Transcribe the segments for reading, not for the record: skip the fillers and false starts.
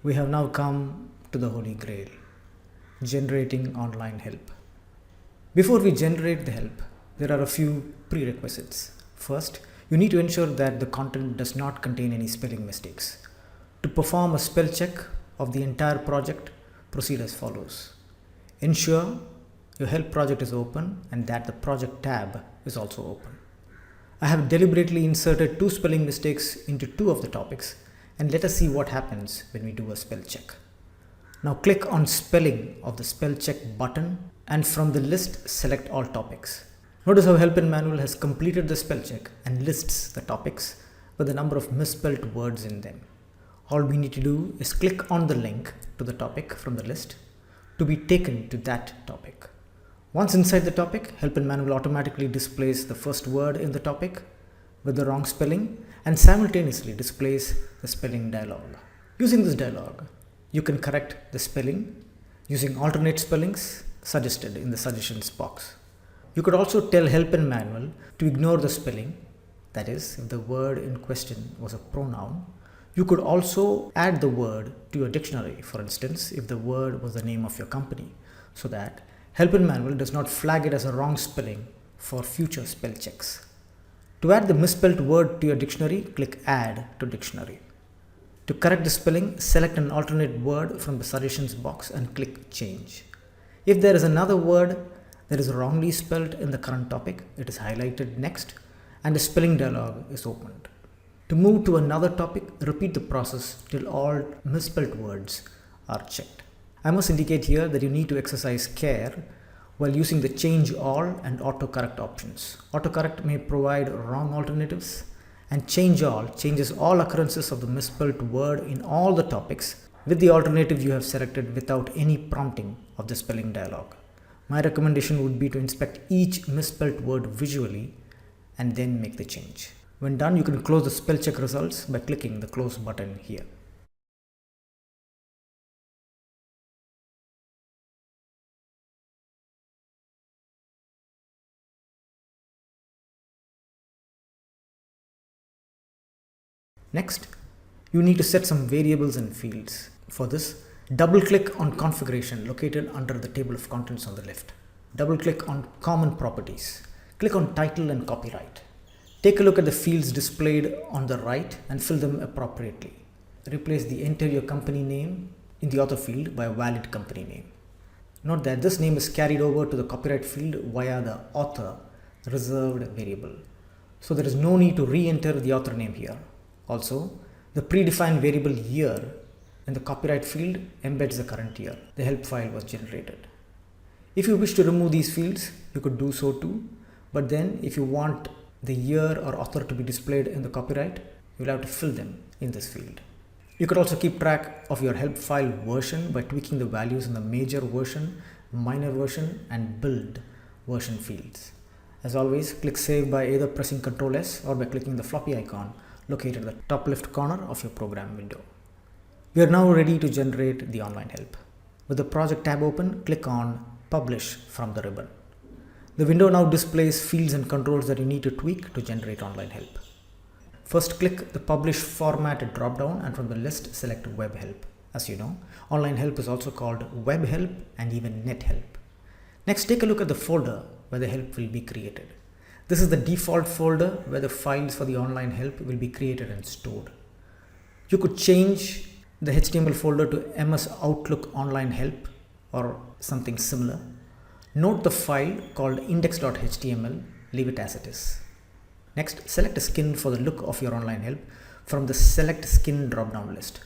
We have now come to the Holy Grail, generating online help. Before we generate the help, there are a few prerequisites. First, you need to ensure that the content does not contain any spelling mistakes. To perform a spell check of the entire project, proceed as follows. Ensure your help project is open and that the project tab is also open. I have deliberately inserted two spelling mistakes into two of the topics, and let us see what happens when we do a spell check. Now click on spelling of the spell check button and from the list select all topics. Notice how Help in Manual has completed the spell check and lists the topics with the number of misspelled words in them. All we need to do is click on the link to the topic from the list to be taken to that topic. Once inside the topic, Help in Manual automatically displays the first word in the topic with the wrong spelling and simultaneously displays the spelling dialog. Using this dialog, you can correct the spelling using alternate spellings suggested in the suggestions box. You could also tell Help in Manual to ignore the spelling, that is, if the word in question was a pronoun. You could also add the word to your dictionary, for instance, if the word was the name of your company, so that Help in Manual does not flag it as a wrong spelling for future spell checks. To add the misspelled word to your dictionary, click Add to Dictionary. To correct the spelling, select an alternate word from the suggestions box and click Change. If there is another word that is wrongly spelled in the current topic, it is highlighted next and the spelling dialog is opened. To move to another topic, repeat the process till all misspelled words are checked. I must indicate here that you need to exercise care while using the Change All and Autocorrect options. Autocorrect may provide wrong alternatives, and Change All changes all occurrences of the misspelled word in all the topics with the alternative you have selected without any prompting of the spelling dialog. My recommendation would be to inspect each misspelled word visually and then make the change. When done, you can close the spell check results by clicking the Close button here. Next, you need to set some variables and fields. For this, double-click on Configuration located under the table of contents on the left. Double-click on Common Properties. Click on Title and Copyright. Take a look at the fields displayed on the right and fill them appropriately. Replace the Enter Your Company Name in the author field by a valid company name. Note that this name is carried over to the copyright field via the author reserved variable. So there is no need to re-enter the author name here. Also, the predefined variable year in the copyright field embeds the current year the help file was generated. If you wish to remove these fields, you could do so too, but then if you want the year or author to be displayed in the copyright, you will have to fill them in this field. You could also keep track of your help file version by tweaking the values in the major version, minor version, and build version fields. As always, click Save by either pressing Ctrl S or by clicking the floppy icon located at the top left corner of your program window. We are now ready to generate the online help. With the project tab open, click on Publish from the ribbon. The window now displays fields and controls that you need to tweak to generate online help. First, click the Publish Format drop-down and from the list select Web Help. As you know, online help is also called Web Help and even Net Help. Next, take a look at the folder where the help will be created. This is the default folder where the files for the online help will be created and stored. You could change the HTML folder to MS Outlook Online Help or something similar. Note the file called index.html, leave it as it is. Next, select a skin for the look of your online help from the Select Skin drop-down list.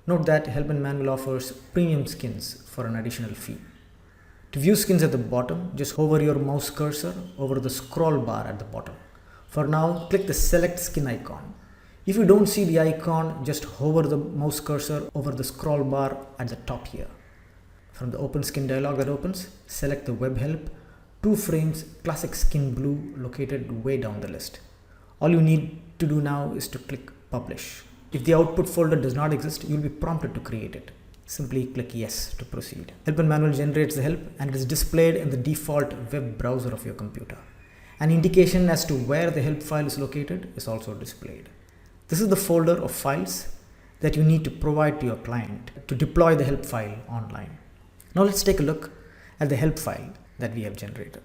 Note that Help in Manual offers premium skins for an additional fee. To view skins at the bottom, just hover your mouse cursor over the scroll bar at the bottom. For now, click the Select Skin icon. If you don't see the icon, just hover the mouse cursor over the scroll bar at the top here. From the Open Skin dialog that opens, select the Web Help 2 frames classic skin blue located way down the list. All you need to do now is to click Publish. If the output folder does not exist, you will be prompted to create it. Simply click Yes to proceed. Help in Manual generates the help and it is displayed in the default web browser of your computer. An indication as to where the help file is located is also displayed. This is the folder of files that you need to provide to your client to deploy the help file online. Now let's take a look at the help file that we have generated.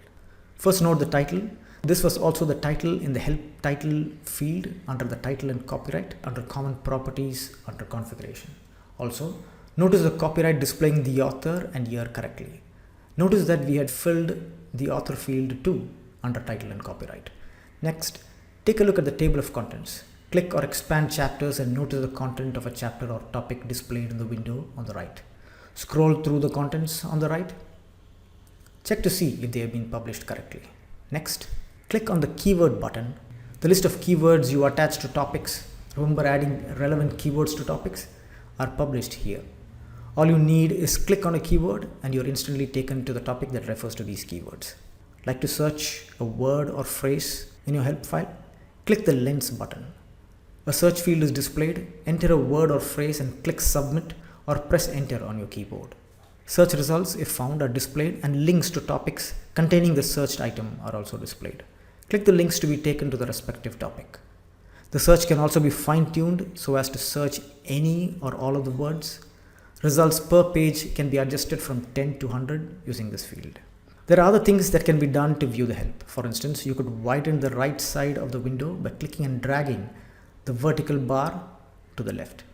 First, note the title. This was also the title in the help title field under the title and copyright, under common properties, under configuration. Also, notice the copyright displaying the author and year correctly. Notice that we had filled the author field too under title and copyright. Next, take a look at the table of contents. Click or expand chapters and notice the content of a chapter or topic displayed in the window on the right. Scroll through the contents on the right. Check to see if they have been published correctly. Next, click on the keyword button. The list of keywords you attach to topics, remember adding relevant keywords to topics, are published here. All you need is click on a keyword and you're instantly taken to the topic that refers to these keywords. Like to search a word or phrase in your help file? Click the lens button. A search field is displayed. Enter a word or phrase and click submit or press enter on your keyboard. Search results, if found, are displayed and links to topics containing the searched item are also displayed. Click the links to be taken to the respective topic. The search can also be fine-tuned so as to search any or all of the words. Results per page can be adjusted from 10 to 100 using this field. There are other things that can be done to view the help. For instance, you could widen the right side of the window by clicking and dragging the vertical bar to the left.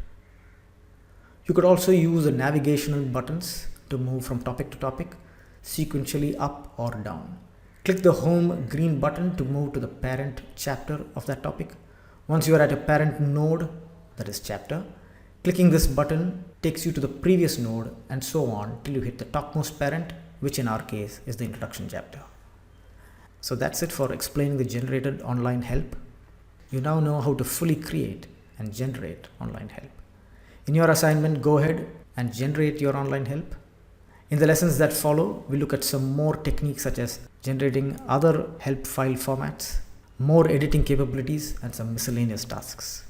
You could also use the navigational buttons to move from topic to topic, sequentially up or down. Click the home green button to move to the parent chapter of that topic. Once you are at a parent node, that is chapter, clicking this button takes you to the previous node and so on till you hit the topmost parent, which in our case is the introduction chapter. So that's it for explaining the generated online help. You now know how to fully create and generate online help. In your assignment, go ahead and generate your online help. In the lessons that follow, we look at some more techniques such as generating other help file formats, more editing capabilities, and some miscellaneous tasks.